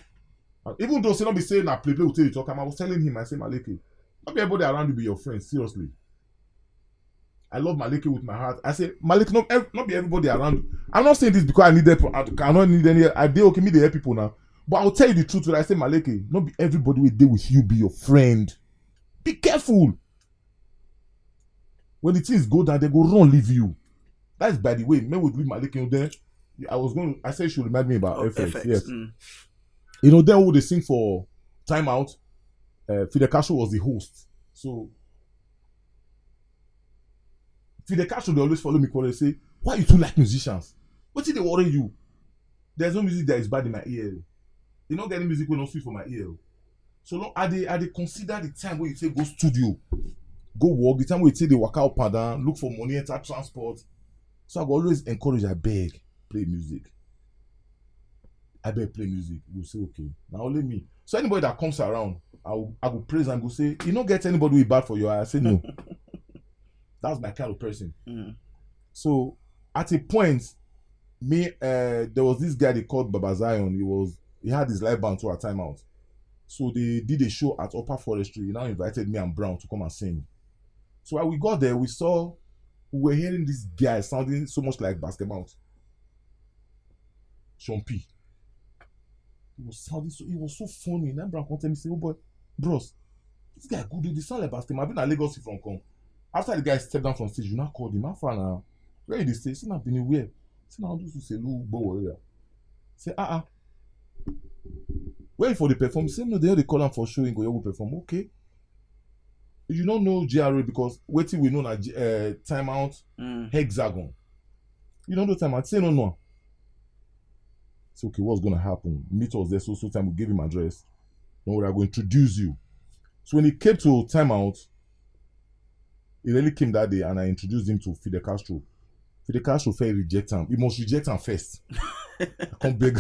And even though say not be saying that play will tell you talk, I was telling him, I said, "Maleke, not be everybody around you be your friend, seriously. I love Maleke with my heart." I say, "Maleke, not be everybody around you." I'm not saying this because I need that. I cannot need any. I dey okay, me dey help people now. But I'll tell you the truth when I say, "Maleke, not be everybody will deal with you be your friend. Be careful. When the things go down, they go run leave you." That's by the way. Me would leave Maleke there. I said she should remind me about FX. Yes. You know, then who they sing for Time Out. Fidel Castro was the host. So Fidel Castro, they always follow me because they say, "Why you two like musicians? What did they worry you? There's no music that is bad in my ear. You don't get any music when not sweet for my ear." So long, I they consider the time when you say go studio, go work, the time when you say they work out down, look for money, enter transport. So I go always encourage, I beg, play music. I beg, play music. You say, okay, now let me. So anybody that comes around, I will praise and go say, "You don't get anybody who is bad for your eye." I say, "No." That's my kind of person. So at a point, there was this guy they called Baba Zion. He had his live band to a Time Out. So they did a show at Upper Forestry. He now invited me and Brown to come and sing. So when we got there, we were hearing this guy sounding so much like basketball. Sean P. He was so funny. And then Brown came to me and said, "Oh boy, bros, this guy good. They sound like basketball. I've been at Lagos from come." After the guy stepped down from stage, you now called him. "How far now? Where did they say? Say not been anywhere. Say now this is a little boy here." Say, "Where for the perform?" Say, "No, they call him for showing. Go perform." Okay. You don't know GRA because waiting we know that Time Out Hexagon. You don't know Time Out. Say no. Say, okay, what's gonna happen? Meet us there so time. We give him address. Don't worry, I'm going to introduce you. So when he came to Time Out, he really came that day and I introduced him to Fidel Castro. Fidel Castro fair reject him. He must reject him first. I can't beg.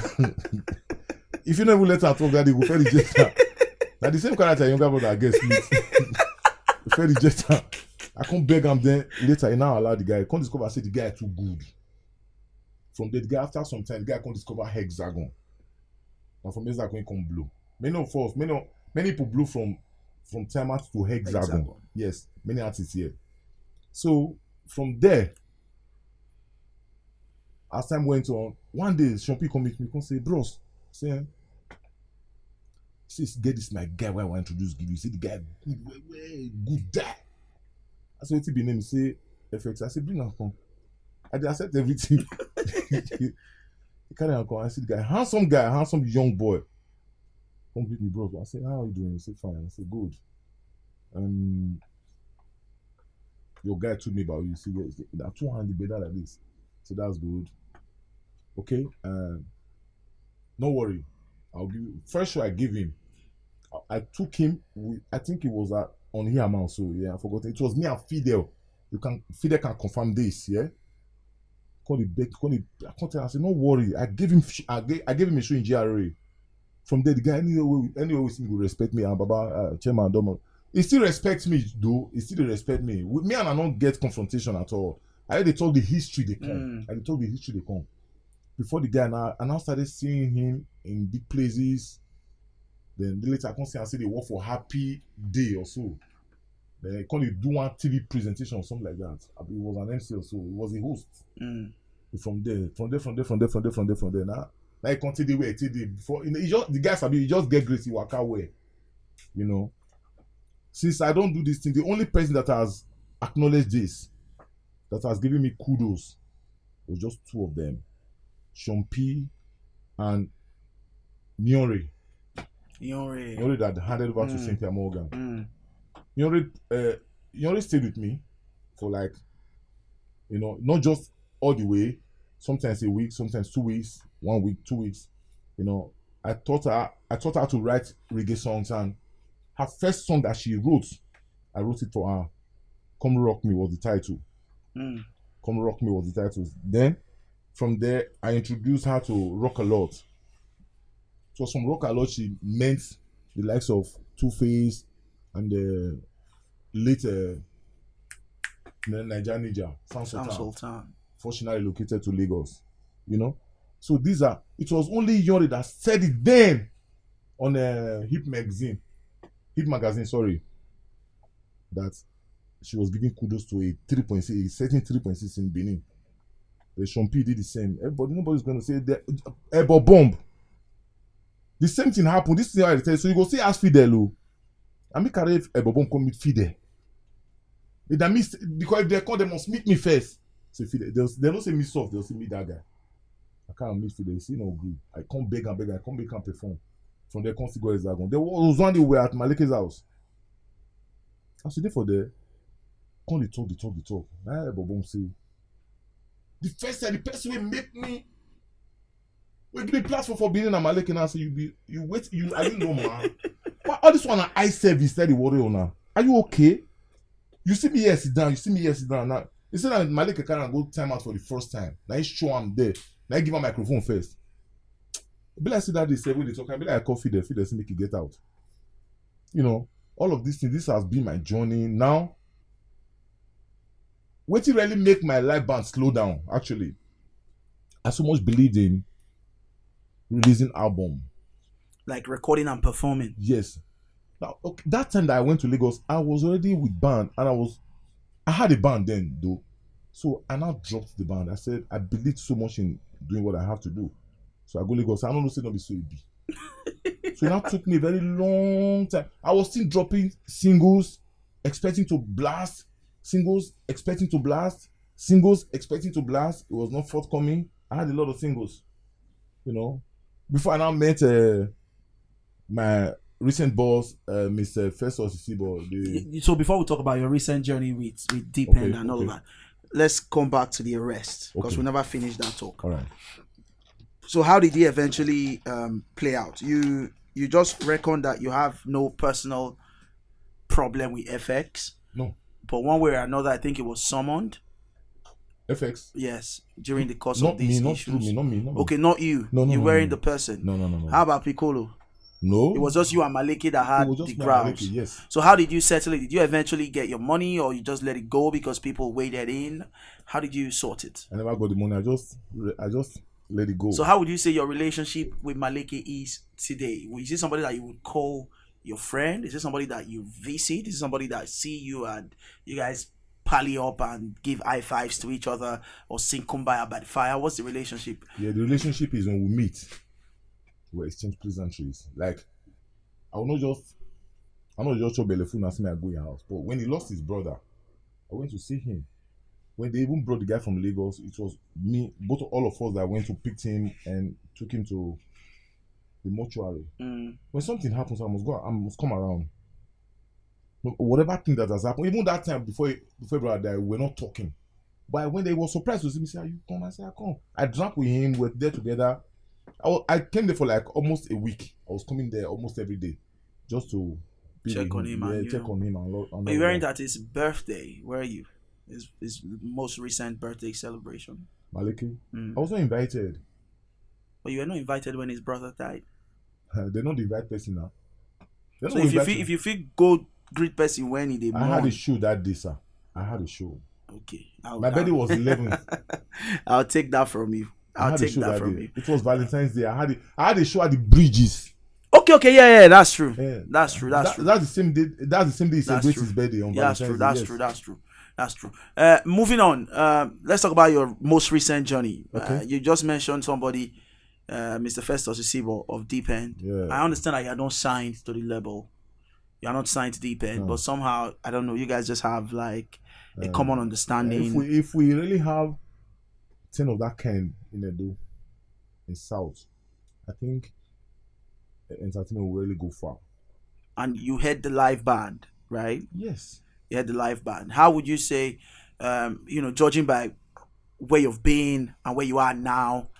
If you never let her talk that, he will fair reject him. Now the same character younger brother I guess meet. Fair reject him. I can't beg him then later he now allow the guy. Can't discover say the guy too good. From the guy after some time, the guy can't discover Hexagon. And from Hexagon he come blow. Many people blew from Time Out to Hexagon. Yes, many artists here. So from there, as time went on, one day Sean P come meet me and say, "Bros, say says, get this my guy where I want to introduce give you. See the guy good guy. I said, what's his name? He say FX. I said, bring him come. I did accept everything. He carry him come. I see the guy, handsome young boy. Come greet me, bro. I said, how are you doing? He said, fine. I said, good. Your guy told me about you. See, that 2 handy better like this. So that's good. Okay. No worry. I'll give you first show I give him. I took him. I think it was on here amount. So yeah, I forgot. It was me and Fidel. Fidel can confirm this. Yeah. I said, no worry. I gave him a show in GRA. From there, the guy anyway we see will respect me and Baba Chairman Domo. He still respects me though. He still respect me. With me and I don't get confrontation at all. I already told the history they come. Before the guy I now started seeing him in big places. Then later I can see they work for Happy Day or so. Then I can't do one TV presentation or something like that. It was an MC or so. He was a host. From there. Now I continue the way I did before. The guys just get great. You walk away. You know. Since I don't do this thing, the only person that has acknowledged this, that has given me kudos, was just 2 of them. Shompi and Nyore that handed over to Cynthia Morgan. Nyore stayed with me for like, not just all the way, sometimes a week, sometimes 2 weeks, 1 week, 2 weeks. I taught her to write reggae songs, and her first song that she wrote, I wrote it for her. Come Rock Me was the title. Come Rock Me was the title. Then from there, I introduced her to Rock A Lot. So from Rock A Lot, she meant the likes of Two-Face and the later Niger Sound Sultan. Fortunately located to Lagos. So it was only Yori that said it then on a Hip magazine, that she was giving kudos to a 3.6, a certain 3.6 in Benin. The Shompi did the same. Nobody's going to say that. Ebo bomb. The same thing happened. This is how I tell you. So you go say ask Fidel. I make a Ebo bomb come meet Fidel. Because if they call, they must meet me first. Say Fidel. They don't say me soft. They'll say me that guy. I can't meet Fidel. See no agree. I can't beg. I can't beg and perform. From there, come to go Hexagon. There was one day we were at Maleke's house. I said, for there, come the talk. Now Ebo bomb say. The first time, the person will make me. We give me platform for being a Maleke and I say, I didn't know, man. But all this one, eye service, that the worry on now. Are you okay? You see me here, sit down. Now, he said that Maleke can't go time out for the first time. Now he show him there. Now he give him a microphone first. Be like, see that they say when they talk, I be like, I call Fidel say make it get out. All of these things, this has been my journey. Now, what it really make my life band slow down, actually. I so much believed in releasing album. Like recording and performing. Yes. Now, okay, that time that I went to Lagos, I was already with band, and I had a band then, though. So I now dropped the band. I said, I believed so much in doing what I have to do. So I go Lagos. I don't know, say not be so easy. So it took me a very long time. I was still dropping singles, expecting to blast. Singles expecting to blast. It was not forthcoming. I had a lot of singles, Before I now met my recent boss, Mr. Festus Isibo. So before we talk about your recent journey with Deep End and all of that, let's come back to the arrest because we never finished that talk. All right. So how did he eventually play out? You just reckon that you have no personal problem with FX? No. But one way or another, I think it was summoned. FX? Yes, during the course of these issues. Not me. Okay, not you. No, you weren't the person. No. How about Piccolo? No. It was just you and Maleke that had the grounds. Maleke, yes. So how did you settle it? Did you eventually get your money, or you just let it go because people waded in? How did you sort it? I never got the money. I just let it go. So how would you say your relationship with Maleke is today? Is it somebody that you would call your friend? Is it somebody that you visit? Is it somebody that see you and you guys pally up and give high fives to each other or sing Kumbaya by the fire? What's the relationship? Yeah, the relationship is when we meet, we exchange pleasantries. Like, will not just show Belefun and say I go your house. But when he lost his brother, I went to see him. When they even brought the guy from Lagos, it was me, all of us that went to pick him and took him to the mortuary. When something happens, I must come around. Whatever thing that has happened, even that time before brother died, we were not talking. But when they were surprised to see me, say, "Are you come?" I said, "I come." I drank with him. We were there together. I came there for like almost a week. I was coming there almost every day, just to check on him. Check on him. But you weren't at his birthday, were you? His most recent birthday celebration. Maleke. I was not invited. But you were not invited when his brother died. They're not the right person now. So if you feel go greet person when he did. I had a show that day, sir. I had a show. Okay. My birthday was 11th. I'll take that from you. I'll take that from you. It was Valentine's Day. I had a show at the Bridges. Okay, yeah, that's true. Yeah. That's true. That's the same day. That's the same day he celebrates his birthday on Valentine's Day. That's true. Moving on. Let's talk about your most recent journey. Okay. You just mentioned somebody, Mr. Festus Isibo of Deep End. Yeah. I understand that you are not signed to the label. You are not signed to Deep End, but somehow I don't know. You guys just have like a common understanding. If we really have 10 of that kind in Edo, in South, I think entertainment will really go far. And you had the live band, right? Yes. You had the live band. How would you say, judging by where you've been and where you are now,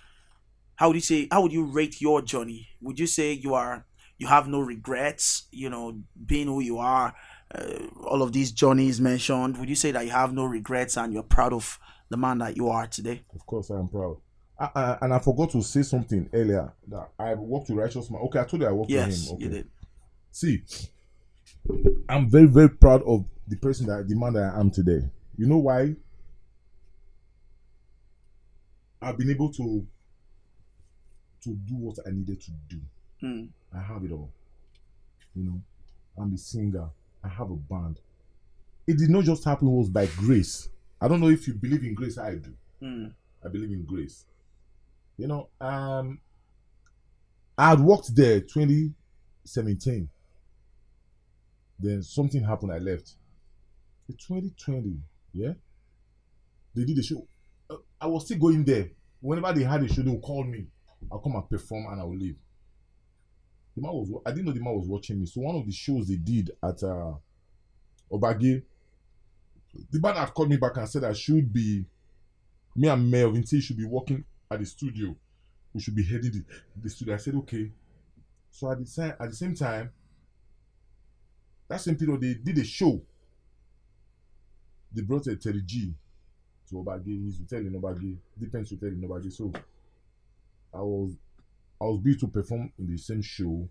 how would you rate your journey? Would you say you have no regrets, being who you are, all of these journeys mentioned? Would you say that you have no regrets and you're proud of the man that you are today? Of course, I am proud. And I forgot to say something earlier, that I worked with Righteous Man. Okay, I told you I worked with him. Yes, okay. you did. See, I'm very, very proud of the man that I am today. You know why? I've been able to do what I needed to do. I have it all. I'm a singer. I have a band. It did not just happen. It was by grace. I don't know if you believe in grace. I do. I believe in grace. I had worked there 2017. Then something happened. I left. In 2020, yeah, they did a show. I was still going there. Whenever they had a show, they would call me. I'll come and perform and I will leave. I didn't know the man was watching me. So one of the shows they did at Obage, the band had called me back and said I should be, me and Mayor Vinci should be working at the studio. We should be heading the studio. I said, okay. So at the same time, that same period, they did a show. They brought a Terry G to Obage, his hotel in Obage, Depends Hotel in Obage. So I was built to perform in the same show.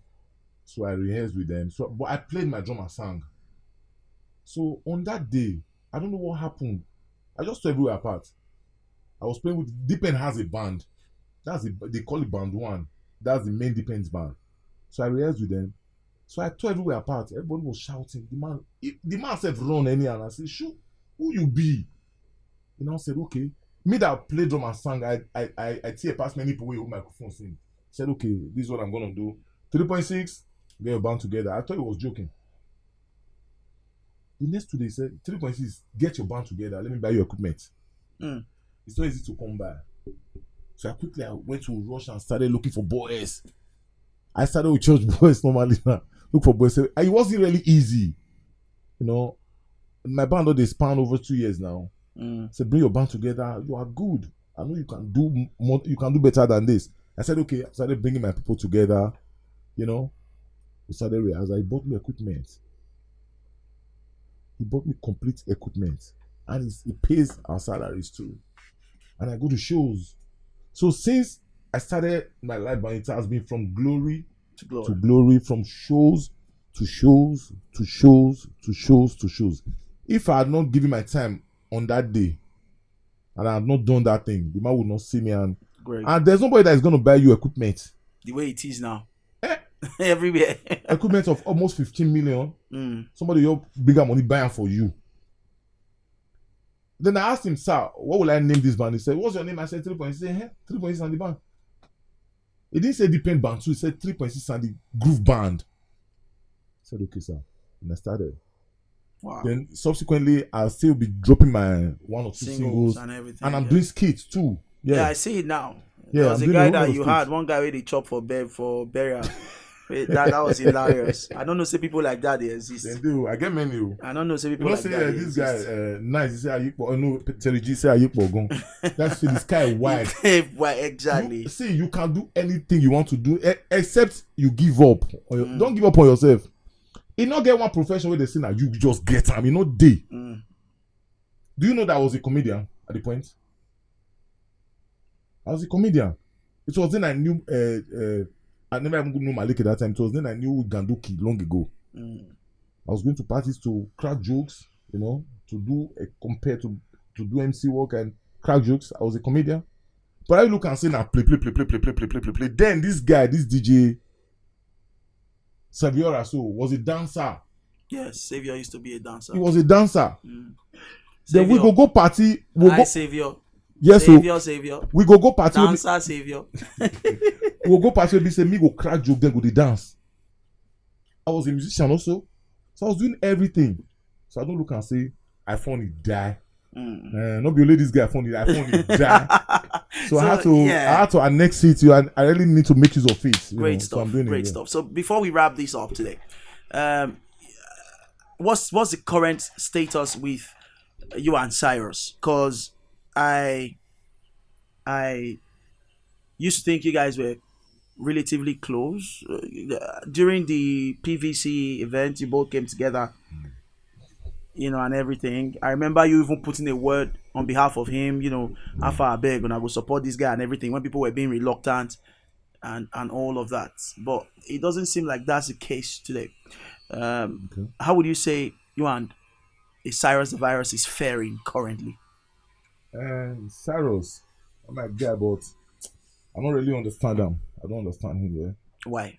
So I rehearsed with them. But I played my drum and sang. So on that day, I don't know what happened. I just tore everywhere apart. I was playing with Depend has a band. They call it band one. That's the main Depends band. So I rehearsed with them. So I tore everywhere apart. Everybody was shouting. The man said run anyhow. And I said, shoot, who you be? I said, okay. Me that play drum and sang, I tear past many people with microphones in. Said, okay, this is what I'm gonna do. 3.6, get your band together. I thought he was joking. The next 2 days, he said, 3.6, get your band together. Let me buy you equipment. It's not easy to come by. So I went to Rush and started looking for boys. I started with church boys normally. Look for boys. It wasn't really easy. My band, they span over 2 years now. Said, bring your band together. You are good. I know you can do more. You can do better than this. I said, okay. I started bringing my people together. We started rehearsing. He bought me equipment. He bought me complete equipment. And he pays our salaries too. And I go to shows. So since I started my life, it has been from glory to glory, from shows to shows to shows to shows to shows. If I had not given my time on that day, and I had not done that thing, the man would not see me. And there's nobody that is going to buy you equipment. The way it is now. Everywhere. Equipment of almost 15 million. Somebody your bigger money buying for you. Then I asked him, sir, what will I name this band? He said, what's your name? I said 3.6. He said, 3.6 and the band. He didn't say Depend Band 2. He said 3.6 and the Groove Band. said, okay, sir. And I started. Wow. Then subsequently, I'll still be dropping my 1 or 2 singles. And everything. And I'm doing skits too. Yeah, I see it now. Yeah, there was a guy that you had, one guy where they chop for burial. that was hilarious. I don't know, say people like that they exist. They do. I get many. I don't know, say people like say, that. This guy, nice. He say, no, Terry G say, that's this guy wide. Why exactly? You can do anything you want to do, except you give up. Don't give up on yourself. You not get one profession where they say that you just get time. You know, day. Do you know that I was a comedian at the point? I was a comedian. It was then I knew. I never even knew Maleke at that time. It was then I knew Ganduki long ago. I was going to parties to crack jokes, to do to do MC work and crack jokes. I was a comedian. But I look and say now play. Then this guy, this DJ, Saviora, was a dancer. Yes, Savior used to be a dancer. He was a dancer. Then Savior. we go party. Savior. Yes, Savior. We go party. Dancer, Savior. We'll go party. We say me go crack joke. Then go the dance. I was a musician also, so I was doing everything. So I don't look and say I found it die. Not be only this guy I found it die. So I had to annex it to you, and I really need to make use of it. Great stuff. Great stuff. So before we wrap this up today, what's the current status with you and Cyrus? Because I used to think you guys were relatively close. During the PVC event, you both came together, and everything. I remember you even putting a word on behalf of him, Alpha I beg, and I will support this guy and everything when people were being reluctant and all of that. But it doesn't seem like that's the case today. How would you say you and Cyrus the Virus is faring currently? Cyrus, I'm my guy, but I don't really understand him. I don't understand him, yeah. Why?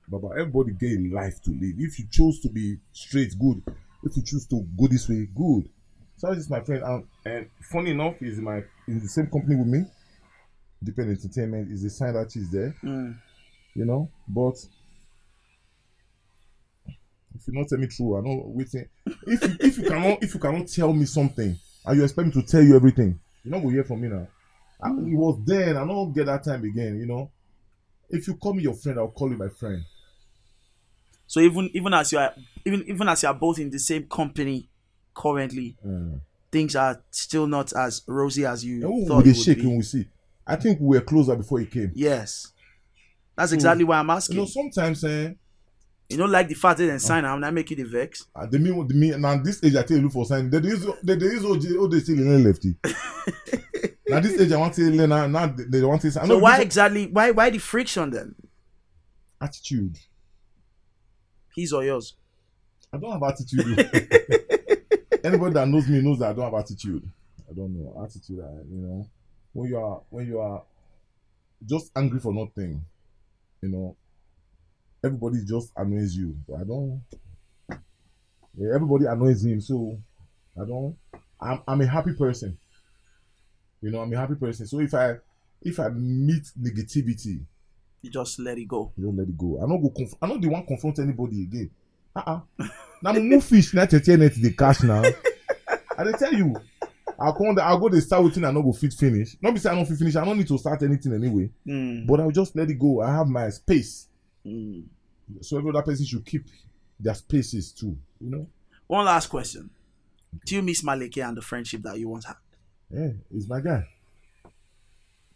But everybody get a life to live. If you chose to be straight, good. If you choose to go this way, good. Cyrus is my friend, and funny enough, he's in the same company with me. Dependent Entertainment is the sign artist there. But if you not tell me true, I know waiting. If you cannot tell me something and you expect me to tell you everything, you're not gonna hear from me now. It was then, I don't get that time again, If you call me your friend, I'll call you my friend. So even as you are both in the same company currently, things are still not as rosy as you thought it would be. When we see. I think we were closer before he came. Yes. That's exactly why I'm asking. Sometimes you don't like the fact that they sign and I make you the vex. The me now this age I tell you look for sign. They use all they still in lefty. Now this age I want to learn now they want to sign. So why exactly why the friction then? Attitude. His or yours? I don't have attitude. Anybody that knows me knows that I don't have attitude. I don't know. Attitude, when you are just angry for nothing, everybody just annoys you. But I don't. Yeah, everybody annoys him, so I don't. I'm a happy person. I'm a happy person. So if I meet negativity, you just let it go. You don't let it go. I don't want to confront anybody again. Now I'm move fish now to the cash now. I tell you, I'll go to start with thing and not go fit finish. Not be say I don't fit finish. I don't need to start anything anyway. But I'll just let it go. I have my space. So every other person should keep their spaces too. One last question. Do you miss Maleke and the friendship that you once had? Yeah, he's my guy.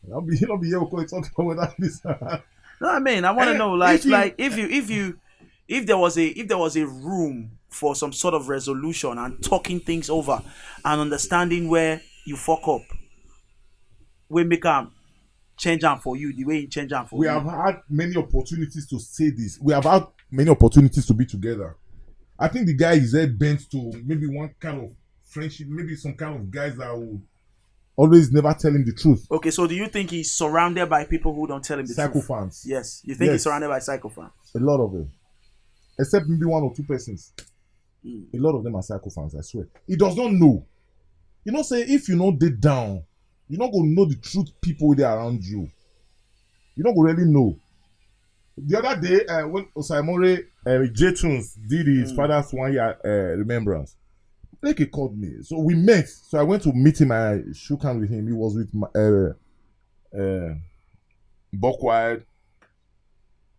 He'll be here talking about this. No, I mean, I want to know, if there was a room for some sort of resolution and talking things over and understanding where you fuck up, we make them change them for you the way you change them for you. We have had many opportunities to say this. We have had many opportunities to be together. I think the guy is bent to maybe one kind of friendship, maybe some kind of guys that will always never tell him the truth. Okay, so do you think he's surrounded by people who don't tell him the truth? Psychophants. Yes. You think he's surrounded by psychophants? A lot of them. Except maybe 1 or 2 persons. A lot of them are psychophants, I swear. He does not know. Say if you know deep down, you're not going to know the truth people there around you. You're not going to really know. The other day, when Osaimore J Tunes did his father's 1 year remembrance, Maleke called me. So we met. So I went to meet him. I shook hands with him. He was with Buckwild,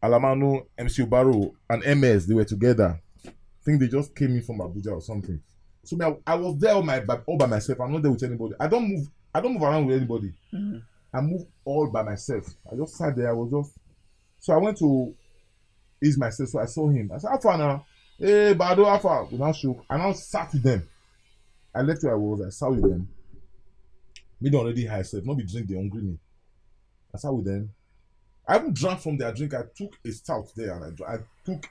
Alamanu, MC Obaro, and MS. They were together. I think they just came in from Abuja or something. So I was there all by myself. I'm not there with anybody. I don't move around with anybody. I move all by myself. I just sat there. So I went to ease myself. So I saw him. I said, "How far now? Hey, Bado, how far?" We now shook. I now sat with them. I left where I was. I sat with them. Me don't already high self. Not be drink, they hungry me. I sat with them. I haven't drank from their drink. I took a stout there and I took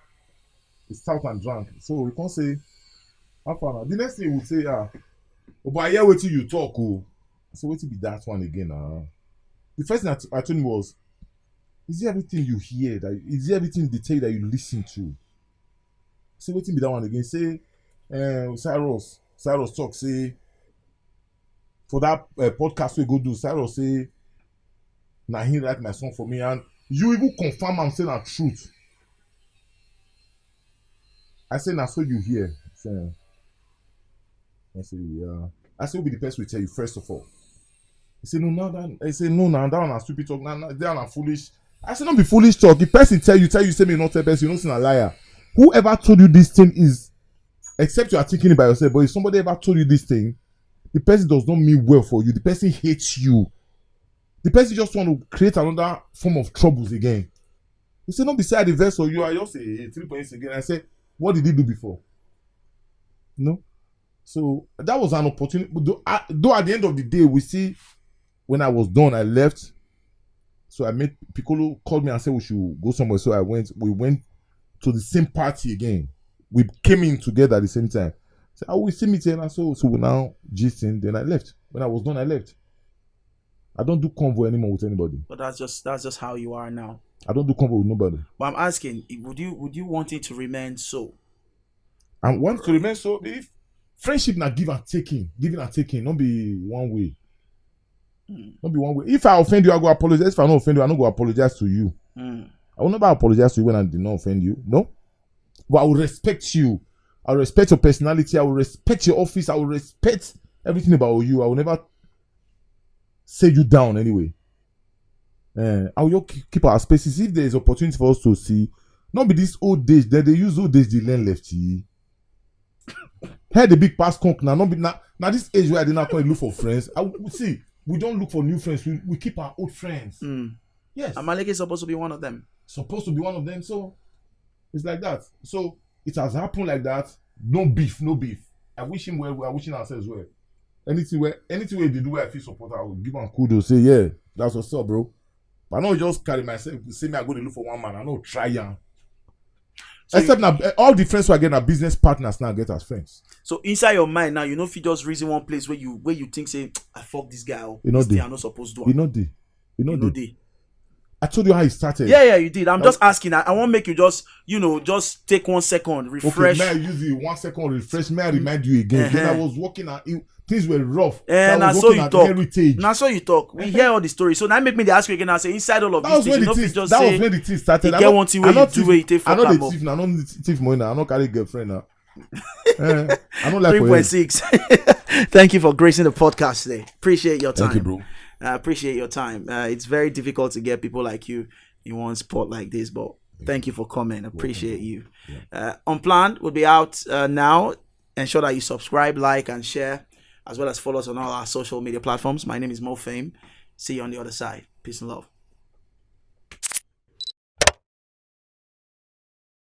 a stout and drank. So we can't say, "How far now?" The next thing we say, "Oh, but I hear what you talk." Oh. So what be that one again? The first thing I told him was, is it everything you hear? Is it everything they tell you that you listen to? Say, waiting be that one again. Say, Cyrus talk, say, for that podcast we go do, Cyrus say, nah, he write my song for me, and you even confirm and say the truth. I say, nah, so you hear. I say, yeah. I say, who be the person will tell you first of all? He say, no, that one are stupid talk, that one are foolish. I say, don't be foolish talk. The person tell you, say me not tell person, you know, say a liar. Whoever told you this thing is, except you are thinking it by yourself, but if somebody ever told you this thing, the person does not mean well for you. The person hates you. The person just want to create another form of troubles again. He say, don't be sad the vessel, you are just a 3.6 again. I say, what did he do before? No? So that was an opportunity. Though at the end of the day, we see when I was done, I left. So I met Piccolo called me and said we should go somewhere. So we went to the same party again. We came in together at the same time. So I will see me and so we now gisting. Then I left. When I was done, I left. I don't do convo anymore with anybody. But that's just how you are now. I don't do convo with nobody. But I'm asking, would you want it to remain so? I want it to remain so. If friendship na giving and taking, not be one way. Not be one way. If I offend you, I go apologize. If I don't offend you, I don't go apologize to you. I will never apologize to you when I did not offend you. No. But I will respect you. I will respect your personality. I will respect your office. I will respect everything about you. I will never say you down anyway. I will keep our spaces. If there is opportunity for us to see, not be this old days. They use old days the learn lefty. Here the big pass conk now. Not be now this age where I did not come look for friends. See, we don't look for new friends. We keep our old friends. Yes. And Maleke is supposed to be one of them. So it's like that. So it has happened like that. No beef. I wish him well. We are wishing ourselves well. Anything where they do where I feel support, I will give them kudos. Say, yeah, that's what's up, bro. But I don't just carry myself. Say me, I go to look for one man. I don't try young. So except now, all the friends who are getting are business partners now get as friends. So inside your mind now, you know, if you just reason one place where you think, say, I fuck this guy. You know, I'm not supposed to do. You know, I told you how it started. Yeah, you did. I'm just asking. I want to make you just take 1 second, refresh. Okay, may I use the 1 second refresh? May I remind you again? Then I was working at things were rough. And I saw you talk. Heritage. Now so you talk. We hear all the stories. So now make me ask you again. I say inside all of these things, that was when the thing started. Get one thing where you do where you take for I'm not the thief now. I'm not thief money now. I'm not carry girlfriend now. I don't like 3.6. Thank you for gracing the podcast today. Appreciate your time. Thank you, bro. Appreciate your time. It's very difficult to get people like you in one spot like this, but thank you for coming. Appreciate you. Unplanned will be out now. Ensure that you subscribe, like, and share, as well as follow us on all our social media platforms. My name is Mo Fame. See you on the other side. Peace and love.